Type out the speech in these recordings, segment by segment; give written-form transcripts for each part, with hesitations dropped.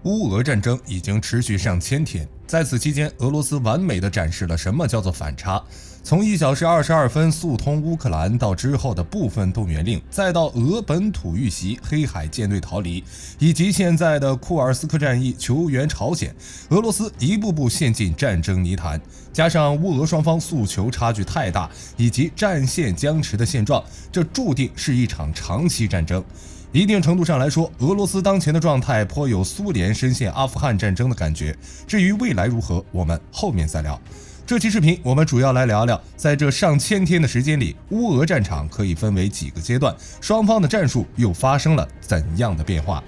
乌俄战争已经持续上千天，在此期间，俄罗斯完美地展示了什么叫做反差。从1小时22分速通乌克兰，到之后的部分动员令，再到俄本土遇袭、黑海舰队逃离，以及现在的库尔斯克战役求援朝鲜，俄罗斯一步步陷进战争泥潭。加上乌俄双方诉求差距太大，以及战线僵持的现状，这注定是一场长期战争。一定程度上来说，俄罗斯当前的状态颇有苏联深陷阿富汗战争的感觉。至于未来如何，我们后面再聊。这期视频我们主要来聊聊，在这上千天的时间里，乌俄战场可以分为几个阶段，双方的战术又发生了怎样的变化。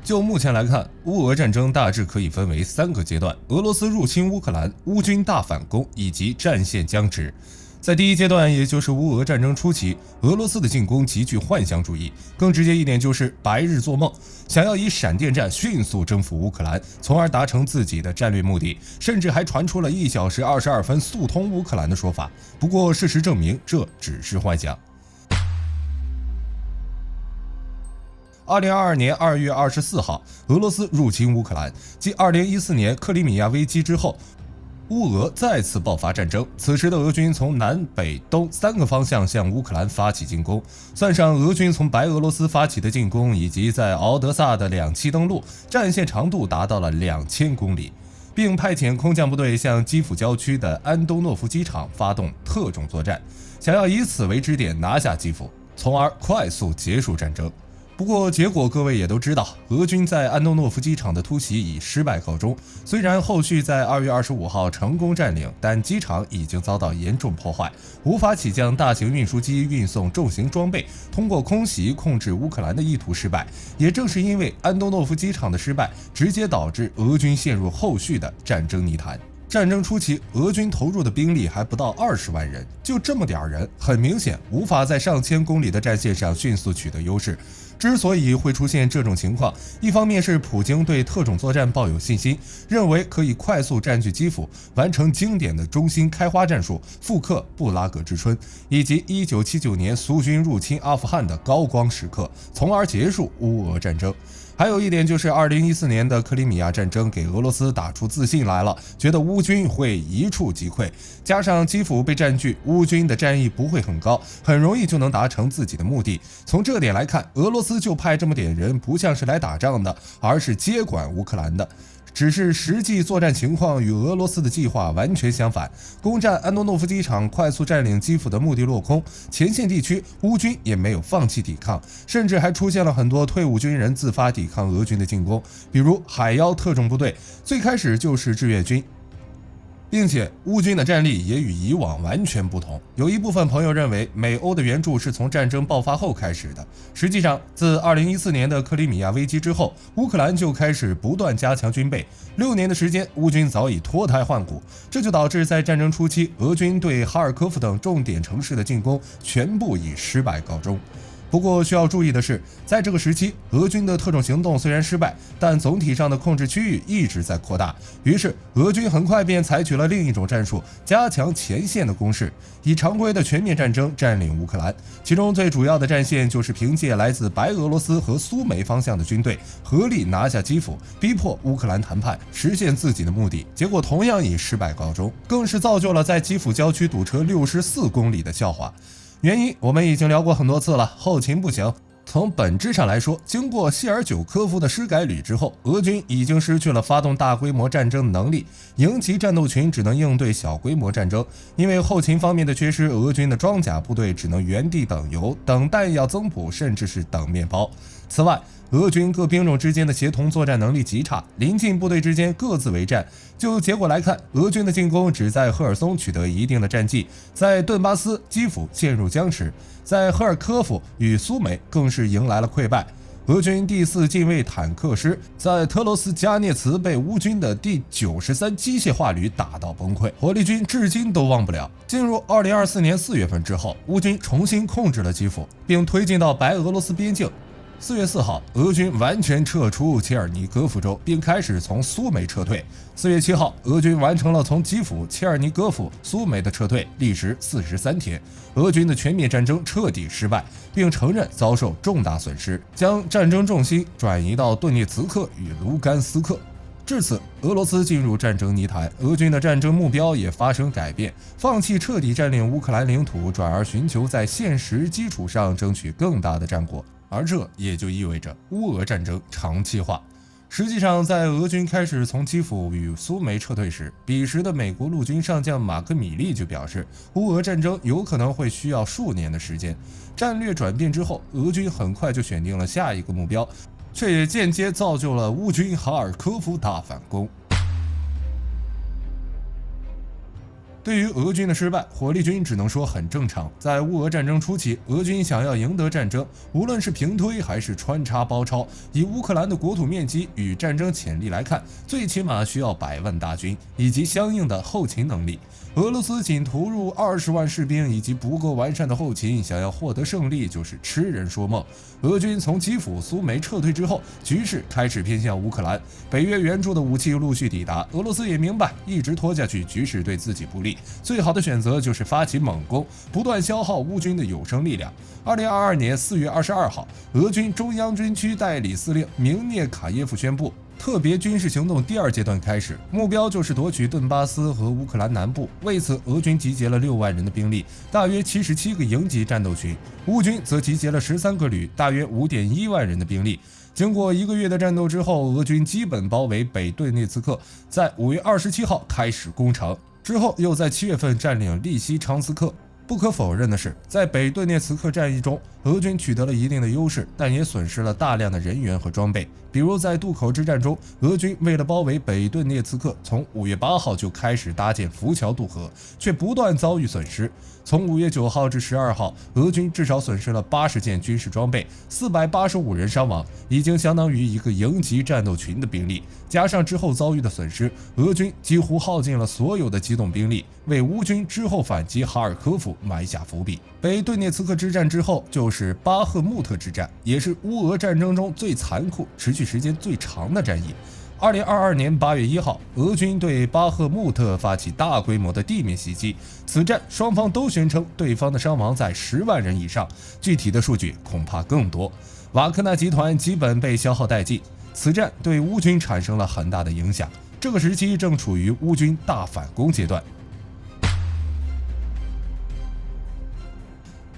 就目前来看，乌俄战争大致可以分为3个阶段：俄罗斯入侵乌克兰、乌军大反攻以及战线僵持。在第一阶段，也就是乌俄战争初期，俄罗斯的进攻极具幻想主义，更直接一点就是白日做梦，想要以闪电战迅速征服乌克兰，从而达成自己的战略目的，甚至还传出了1小时22分速通乌克兰的说法。不过事实证明，这只是幻想。2022年2月24号，俄罗斯入侵乌克兰，继2014年克里米亚危机之后，乌俄再次爆发战争。此时的俄军从南北东3个方向向乌克兰发起进攻，算上俄军从白俄罗斯发起的进攻，以及在敖德萨的2期登陆，战线长度达到了2000公里，并派遣空降部队向基辅郊区的安东诺夫机场发动特种作战，想要以此为支点拿下基辅，从而快速结束战争。不过结果各位也都知道，俄军在安东诺夫机场的突袭以失败告终。虽然后续在2月25号成功占领，但机场已经遭到严重破坏，无法起降大型运输机运送重型装备，通过空袭控制乌克兰的意图失败。也正是因为安东诺夫机场的失败，直接导致俄军陷入后续的战争泥潭。战争初期，俄军投入的兵力还不到20万人，就这么点人，很明显无法在上千公里的战线上迅速取得优势。之所以会出现这种情况，一方面是普京对特种作战抱有信心，认为可以快速占据基辅，完成经典的中心开花战术，复刻布拉格之春，以及1979年苏军入侵阿富汗的高光时刻，从而结束乌俄战争。还有一点就是2014年的克里米亚战争给俄罗斯打出自信来了，觉得乌军会一触即溃，加上基辅被占据，乌军的战役不会很高，很容易就能达成自己的目的。从这点来看，俄罗斯就派这么点人，不像是来打仗的，而是接管乌克兰的。只是实际作战情况与俄罗斯的计划完全相反，攻占安东诺夫机场、快速占领基辅的目的落空，前线地区乌军也没有放弃抵抗，甚至还出现了很多退伍军人自发抵抗俄军的进攻，比如海妖特种部队，最开始就是志愿军。并且乌军的战力也与以往完全不同。有一部分朋友认为美欧的援助是从战争爆发后开始的，实际上自2014年的克里米亚危机之后，乌克兰就开始不断加强军备，6年的时间，乌军早已脱胎换骨，这就导致在战争初期，俄军对哈尔科夫等重点城市的进攻全部以失败告终。不过需要注意的是，在这个时期，俄军的特种行动虽然失败，但总体上的控制区域一直在扩大。于是，俄军很快便采取了另一种战术，加强前线的攻势，以常规的全面战争占领乌克兰。其中最主要的战线就是凭借来自白俄罗斯和苏美方向的军队，合力拿下基辅，逼迫乌克兰谈判，实现自己的目的。结果同样以失败告终，更是造就了在基辅郊区堵车64公里的笑话。原因我们已经聊过很多次了，后勤不行。从本质上来说，经过谢尔久科夫的施改旅之后，俄军已经失去了发动大规模战争的能力，营级战斗群只能应对小规模战争。因为后勤方面的缺失，俄军的装甲部队只能原地等油、等弹药增补，甚至是等面包。此外，俄军各兵种之间的协同作战能力极差，临近部队之间各自为战。就结果来看，俄军的进攻只在赫尔松取得一定的战绩，在顿巴斯、基辅陷入僵持，在赫尔科夫与苏美更是迎来了溃败。俄军第4近卫坦克师在特罗斯加涅茨被乌军的第93机械化旅打到崩溃，火力军至今都忘不了。进入2024年4月份之后，乌军重新控制了基辅，并推进到白俄罗斯边境。4月4号，俄军完全撤出切尔尼戈夫州，并开始从苏梅撤退。4月7号，俄军完成了从基辅、切尔尼戈夫、苏梅的撤退，历时43天。俄军的全面战争彻底失败，并承认遭受重大损失，将战争重心转移到顿涅茨克与卢甘斯克。至此，俄罗斯进入战争泥潭，俄军的战争目标也发生改变，放弃彻底占领乌克兰领土，转而寻求在现实基础上争取更大的战果。而这也就意味着乌俄战争长期化。实际上，在俄军开始从基辅与苏梅撤退时，彼时的美国陆军上将马克·米利就表示，乌俄战争有可能会需要数年的时间。战略转变之后，俄军很快就选定了下一个目标，却也间接造就了乌军哈尔科夫大反攻。对于俄军的失败，火力军只能说很正常。在乌俄战争初期，俄军想要赢得战争，无论是平推还是穿插包抄，以乌克兰的国土面积与战争潜力来看，最起码需要100万大军以及相应的后勤能力。俄罗斯仅投入20万士兵以及不够完善的后勤，想要获得胜利就是痴人说梦。俄军从基辅、苏梅撤退之后，局势开始偏向乌克兰，北约援助的武器陆续抵达。俄罗斯也明白，一直拖下去，局势对自己不利，最好的选择就是发起猛攻，不断消耗乌军的有生力量。2022年4月22号，俄军中央军区代理司令明涅卡耶夫宣布，特别军事行动第2阶段开始，目标就是夺取顿巴斯和乌克兰南部。为此，俄军集结了6万人的兵力，大约77个营级战斗群；乌军则集结了13个旅，大约5.1万人的兵力。经过1个月的战斗之后，俄军基本包围北顿涅茨克，在5月27号开始攻城，之后又在7月份占领利西昌斯克。不可否认的是，在北顿涅茨克战役中，俄军取得了一定的优势，但也损失了大量的人员和装备。比如在渡口之战中，俄军为了包围北顿涅茨克，从5月8号就开始搭建浮桥渡河，却不断遭遇损失。从5月9号至12号，俄军至少损失了80件军事装备，485人伤亡，已经相当于一个营级战斗群的兵力。加上之后遭遇的损失，俄军几乎耗尽了所有的机动兵力，为乌军之后反击哈尔科夫埋下伏笔。北顿涅茨克之战之后，就是巴赫穆特之战，也是乌俄战争中最残酷、持续时间最长的战役。2022年8月1号，俄军对巴赫穆特发起大规模的地面袭击。此战双方都宣称对方的伤亡在10万人以上，具体的数据恐怕更多。瓦格纳集团基本被消耗殆尽，此战对乌军产生了很大的影响。这个时期正处于乌军大反攻阶段。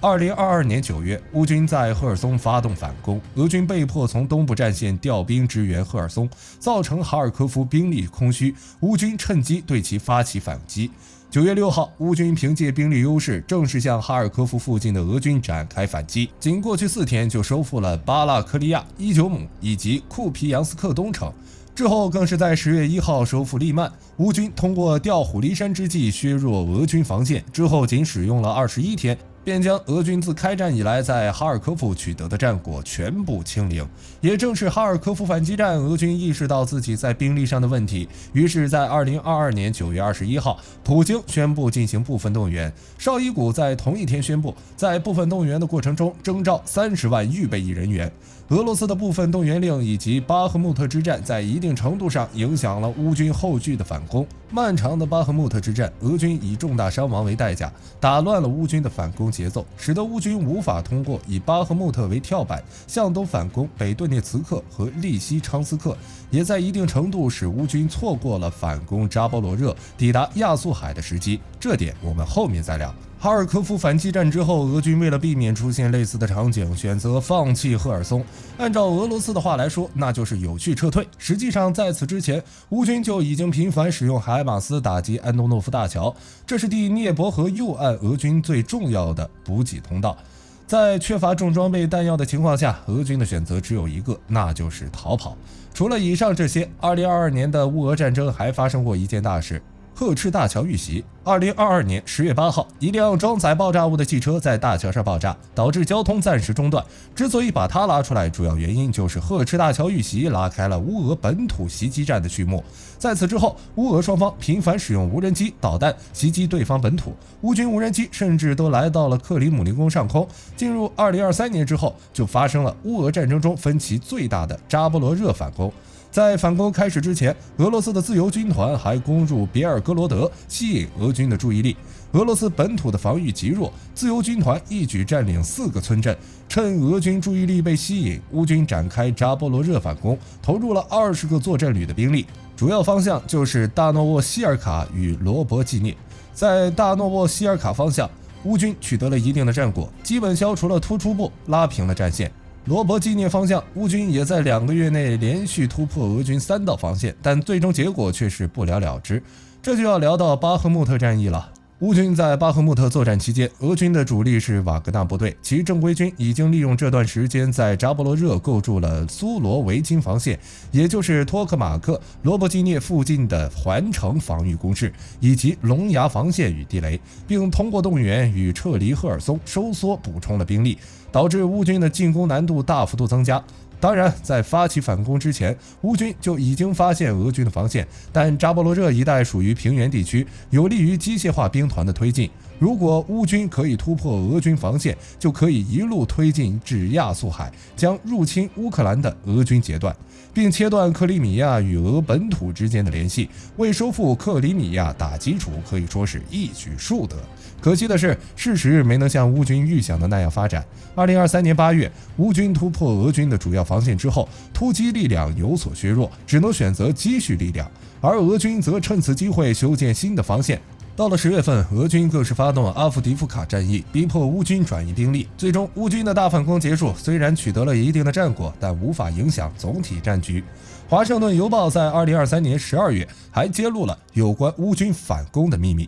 2022年9月，乌军在赫尔松发动反攻，俄军被迫从东部战线调兵支援赫尔松，造成哈尔科夫兵力空虚，乌军趁机对其发起反击。9月6号，乌军凭借兵力优势，正式向哈尔科夫附近的俄军展开反击。仅过去4天就收复了巴拉克利亚、伊久姆以及库皮扬斯克东城。之后更是在10月1号收复利曼。乌军通过调虎离山之计削弱俄军防线，之后仅使用了21天，便将俄军自开战以来在哈尔科夫取得的战果全部清零。也正是哈尔科夫反击战，俄军意识到自己在兵力上的问题，于是在2022年9月21号，普京宣布进行部分动员。绍伊古在同一天宣布，在部分动员的过程中征召30万预备役人员。俄罗斯的部分动员令以及巴赫穆特之战在一定程度上影响了乌军后续的反攻。漫长的巴赫穆特之战，俄军以重大伤亡为代价，打乱了乌军的反攻节奏，使得乌军无法通过以巴赫穆特为跳板向东反攻北顿涅茨克和利西昌斯克，也在一定程度使乌军错过了反攻扎波罗热、抵达亚速海的时机。这点我们后面再聊。哈尔科夫反击战之后，俄军为了避免出现类似的场景，选择放弃赫尔松。按照俄罗斯的话来说，那就是有序撤退。实际上，在此之前，乌军就已经频繁使用海马斯打击安东诺夫大桥，这是第聂伯河右岸俄军最重要的补给通道。在缺乏重装备弹药的情况下，俄军的选择只有一个，那就是逃跑。除了以上这些，2022年的乌俄战争还发生过一件大事。赫赤大桥遇袭。2022年10月8号，一辆装载爆炸物的汽车在大桥上爆炸，导致交通暂时中断。之所以把它拉出来，主要原因就是赫赤大桥遇袭拉开了乌俄本土袭击战的序幕。在此之后，乌俄双方频繁使用无人机、导弹袭击对方本土，乌军无人机甚至都来到了克里姆林宫上空。进入2023年之后，就发生了乌俄战争中分歧最大的扎波罗热反攻。在反攻开始之前，俄罗斯的自由军团还攻入别尔哥罗德，吸引俄军的注意力。俄罗斯本土的防御极弱，自由军团一举占领4个村镇。趁俄军注意力被吸引，乌军展开扎波罗热反攻，投入了20个作战旅的兵力，主要方向就是大诺沃希尔卡与罗伯季涅。在大诺沃希尔卡方向，乌军取得了一定的战果，基本消除了突出部，拉平了战线。罗伯季涅方向，乌军也在2个月内连续突破俄军3道防线，但最终结果却是不了了之。这就要聊到巴赫穆特战役了。乌军在巴赫穆特作战期间，俄军的主力是瓦格纳部队，其正规军已经利用这段时间在扎波罗热构筑了苏罗维金防线，也就是托克马克、罗伯基涅附近的环城防御工事，以及龙牙防线与地雷，并通过动员与撤离赫尔松收缩补充了兵力，导致乌军的进攻难度大幅度增加。当然，在发起反攻之前，乌军就已经发现俄军的防线，但扎波罗热一带属于平原地区，有利于机械化兵团的推进。如果乌军可以突破俄军防线，就可以一路推进至亚速海，将入侵乌克兰的俄军截断，并切断克里米亚与俄本土之间的联系，为收复克里米亚打基础，可以说是一举数得。可惜的是，事实没能像乌军预想的那样发展。2023年8月，乌军突破俄军的主要防线之后，突击力量有所削弱，只能选择积蓄力量，而俄军则趁此机会修建新的防线。到了10月份，俄军更是发动阿夫迪夫卡战役，逼迫乌军转移兵力。最终，乌军的大反攻结束，虽然取得了一定的战果，但无法影响总体战局。华盛顿邮报在2023年12月还揭露了有关乌军反攻的秘密。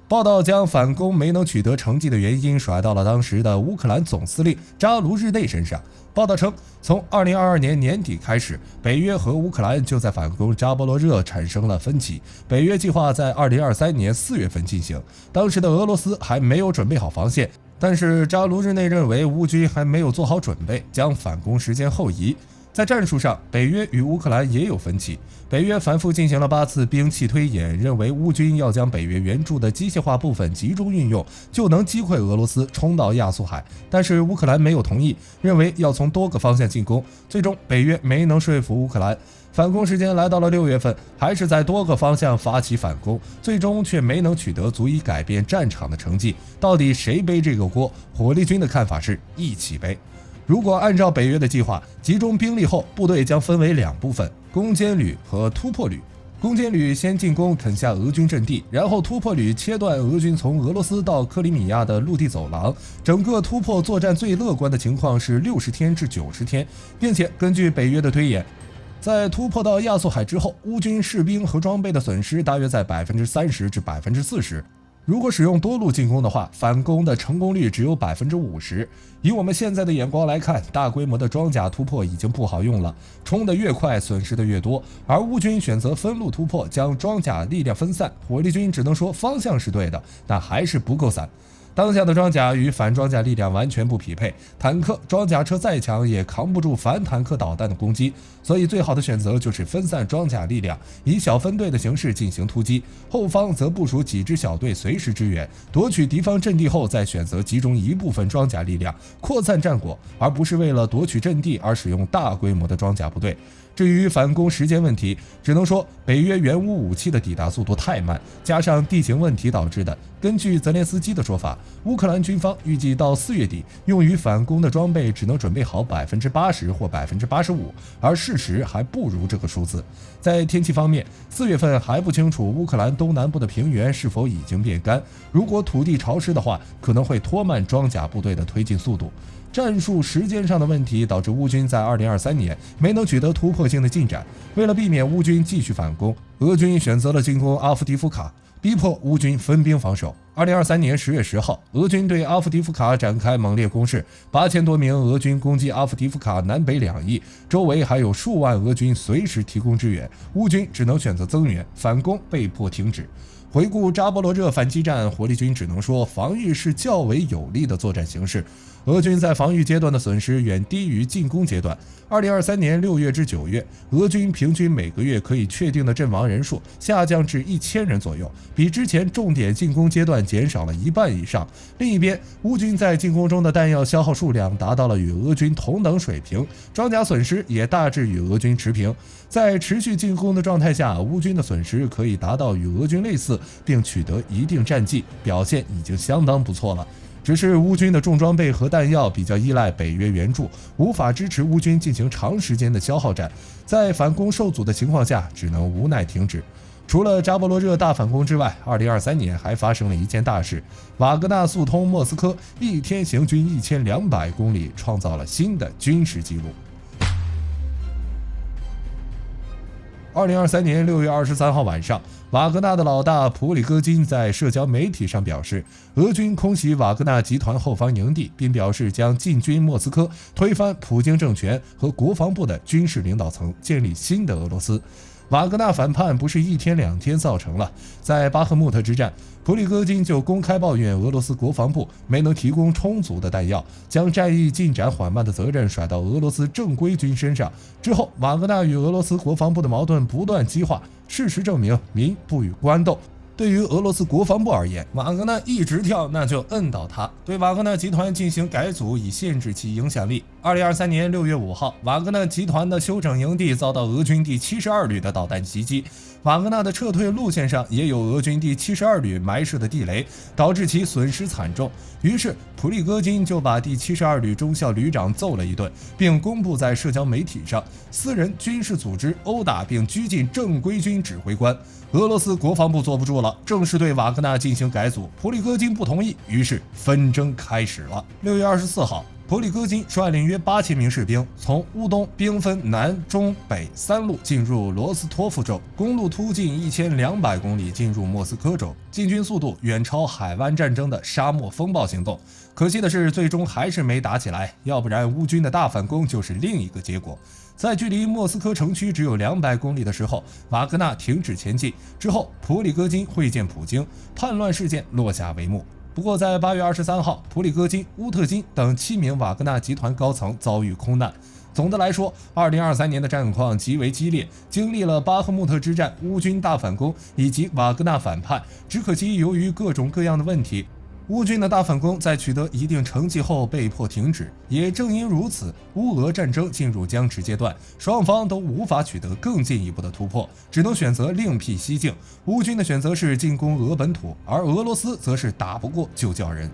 报道将反攻没能取得成绩的原因甩到了当时的乌克兰总司令扎卢日内身上。报道称，从2022年年底开始，北约和乌克兰就在反攻扎波罗热产生了分歧。北约计划在2023年4月份进行，当时的俄罗斯还没有准备好防线，但是扎卢日内认为乌军还没有做好准备，将反攻时间后移。在战术上，北约与乌克兰也有分歧。北约反复进行了8次兵器推演，认为乌军要将北约援助的机械化部分集中运用，就能击溃俄罗斯冲到亚速海。但是乌克兰没有同意，认为要从多个方向进攻。最终，北约没能说服乌克兰。反攻时间来到了6月份，还是在多个方向发起反攻，最终却没能取得足以改变战场的成绩。到底谁背这个锅？火力军的看法是一起背。如果按照北约的计划，集中兵力后，部队将分为2部分：攻坚旅和突破旅。攻坚旅先进攻啃下俄军阵地，然后突破旅切断俄军从俄罗斯到克里米亚的陆地走廊。整个突破作战最乐观的情况是60天至90天，并且根据北约的推演，在突破到亚速海之后，乌军士兵和装备的损失大约在30%至40%。如果使用多路进攻的话，反攻的成功率只有50%。以我们现在的眼光来看，大规模的装甲突破已经不好用了，冲得越快，损失的越多。而乌军选择分路突破，将装甲力量分散，火力军只能说方向是对的，但还是不够散。当下的装甲与反装甲力量完全不匹配，坦克、装甲车再强也扛不住反坦克导弹的攻击，所以最好的选择就是分散装甲力量，以小分队的形式进行突击，后方则部署几支小队随时支援，夺取敌方阵地后再选择集中一部分装甲力量，扩散战果，而不是为了夺取阵地而使用大规模的装甲部队。至于反攻时间问题，只能说北约援乌武器的抵达速度太慢，加上地形问题导致的。根据泽连斯基的说法，乌克兰军方预计到4月底，用于反攻的装备只能准备好80%或85%，而事实还不如这个数字。在天气方面，4月份还不清楚乌克兰东南部的平原是否已经变干，如果土地潮湿的话，可能会拖慢装甲部队的推进速度。战术时间上的问题导致乌军在2023年没能取得突破性的进展。为了避免乌军继续反攻，俄军选择了进攻阿夫迪夫卡，逼迫乌军分兵防守。2023年10月10号，俄军对阿夫迪夫卡展开猛烈攻势，8000多名俄军攻击阿夫迪夫卡南北2翼，周围还有数万俄军随时提供支援，乌军只能选择增援，反攻被迫停止。回顾扎波罗热反击战，火力军只能说防御是较为有利的作战形势。俄军在防御阶段的损失远低于进攻阶段。2023年6月至9月，俄军平均每个月可以确定的阵亡人数下降至1000人左右，比之前重点进攻阶段减少了1半以上。另一边，乌军在进攻中的弹药消耗数量达到了与俄军同等水平，装甲损失也大致与俄军持平。在持续进攻的状态下，乌军的损失可以达到与俄军类似，并取得一定战绩，表现已经相当不错了。只是乌军的重装备和弹药比较依赖北约援助，无法支持乌军进行长时间的消耗战，在反攻受阻的情况下，只能无奈停止。除了扎波罗热大反攻之外，2023年还发生了一件大事：瓦格纳速通莫斯科，一天行军1200公里，创造了新的军事纪录。2023年6月23号晚上，瓦格纳的老大普里戈金在社交媒体上表示，俄军空袭瓦格纳集团后方营地，并表示将进军莫斯科，推翻普京政权和国防部的军事领导层，建立新的俄罗斯。瓦格纳反叛不是1天2天造成了，在巴赫穆特之战，普里戈金就公开抱怨俄罗斯国防部没能提供充足的弹药，将战役进展缓慢的责任甩到俄罗斯正规军身上。之后，瓦格纳与俄罗斯国防部的矛盾不断激化，事实证明民不与官斗。对于俄罗斯国防部而言，瓦格纳一直跳，那就摁倒他，对瓦格纳集团进行改组，以限制其影响力。2023年6月5号，瓦格纳集团的休整营地遭到俄军第72旅的导弹袭击，瓦格纳的撤退路线上也有俄军第72旅埋设的地雷，导致其损失惨重。于是普里戈金就把第72旅中校旅长揍了一顿，并公布在社交媒体上，私人军事组织殴打并拘禁正规军指挥官。俄罗斯国防部坐不住了，正式对瓦格纳进行改组，普里戈金不同意，于是纷争开始了。6月24号，普里戈金率领约8000名士兵从乌东兵分南、中、北3路进入罗斯托夫州，公路突进1200公里进入莫斯科州，进军速度远超海湾战争的沙漠风暴行动。可惜的是，最终还是没打起来，要不然乌军的大反攻就是另一个结果。在距离莫斯科城区只有200公里的时候，瓦格纳停止前进之后，普里戈金会见普京，叛乱事件落下帷幕。不过在8月23号，普里戈金、乌特金等7名瓦格纳集团高层遭遇空难。总的来说，2023年的战况极为激烈，经历了巴赫穆特之战、乌军大反攻以及瓦格纳反叛。只可惜由于各种各样的问题，乌军的大反攻在取得一定成绩后被迫停止，也正因如此，乌俄战争进入僵持阶段，双方都无法取得更进一步的突破，只能选择另辟蹊径。乌军的选择是进攻俄本土，而俄罗斯则是打不过就叫人。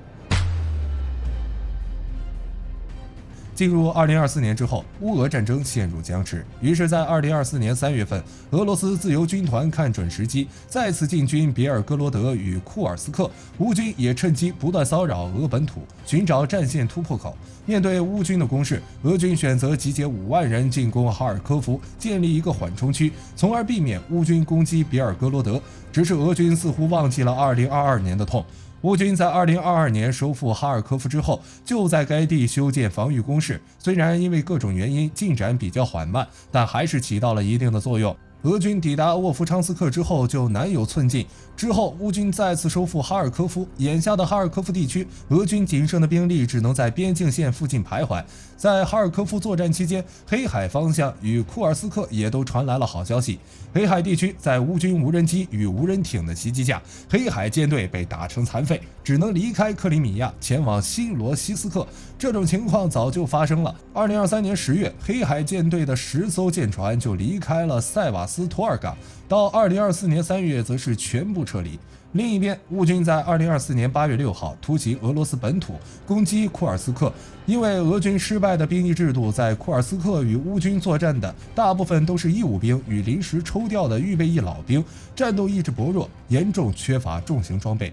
进入2024年之后，乌俄战争陷入僵持，于是，在2024年3月份，俄罗斯自由军团看准时机，再次进军别尔哥罗德与库尔斯克，乌军也趁机不断骚扰俄本土，寻找战线突破口。面对乌军的攻势，俄军选择集结5万人进攻哈尔科夫，建立一个缓冲区，从而避免乌军攻击别尔哥罗德。只是俄军似乎忘记了2022年的痛。乌军在2022年收复哈尔科夫之后，就在该地修建防御工事，虽然因为各种原因进展比较缓慢，但还是起到了一定的作用。俄军抵达沃夫昌斯克之后就难有寸进，之后乌军再次收复哈尔科夫，眼下的哈尔科夫地区，俄军仅剩的兵力只能在边境线附近徘徊。在哈尔科夫作战期间，黑海方向与库尔斯克也都传来了好消息。黑海地区在乌军无人机与无人艇的袭击下，黑海舰队被打成残废，只能离开克里米亚前往新罗西斯克。这种情况早就发生了。2023年10月，黑海舰队的10艘舰船就离开了塞瓦斯托尔港，到2024年3月则是全部撤离。另一边，乌军在2024年8月6号突袭俄罗斯本土，攻击库尔斯克。因为俄军失败的兵役制度，在库尔斯克与乌军作战的大部分都是义务兵与临时抽调的预备役老兵，战斗意志薄弱，严重缺乏重型装备。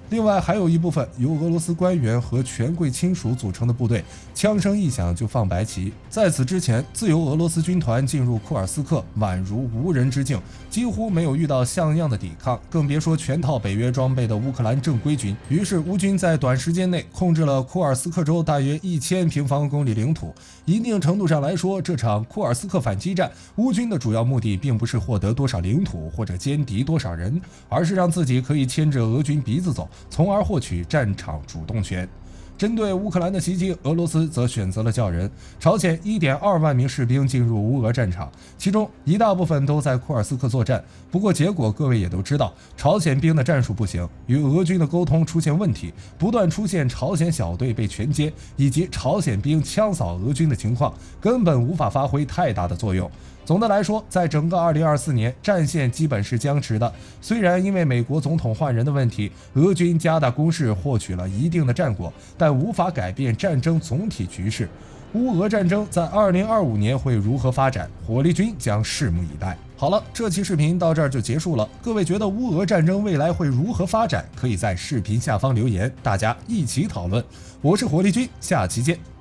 另外，还有一部分由俄罗斯官员和权贵亲属组成的部队，枪声一响就放白旗。在此之前，自由俄罗斯军团进入库尔斯克宛如无人之境，几乎没有遇到像样的抵抗，更别说全套北约装备的乌克兰正规军。于是，乌军在短时间内控制了库尔斯克州大约1000平方公里领土。一定程度上来说，这场库尔斯克反击战，乌军的主要目的并不是获得多少领土或者歼敌多少人，而是让自己可以牵着俄军鼻子走，从而获取战场主动权。针对乌克兰的袭击，俄罗斯则选择了叫人。朝鲜1.2万名士兵进入乌俄战场，其中一大部分都在库尔斯克作战。不过结果各位也都知道，朝鲜兵的战术不行，与俄军的沟通出现问题，不断出现朝鲜小队被全歼，以及朝鲜兵枪扫俄军的情况，根本无法发挥太大的作用。总的来说，在整个2024年，战线基本是僵持的。虽然因为美国总统换人的问题，俄军加大攻势，获取了一定的战果，但无法改变战争总体局势。乌俄战争在2025年会如何发展，火力军将拭目以待。好了，这期视频到这儿就结束了。各位觉得乌俄战争未来会如何发展？可以在视频下方留言，大家一起讨论。我是火力军，下期见。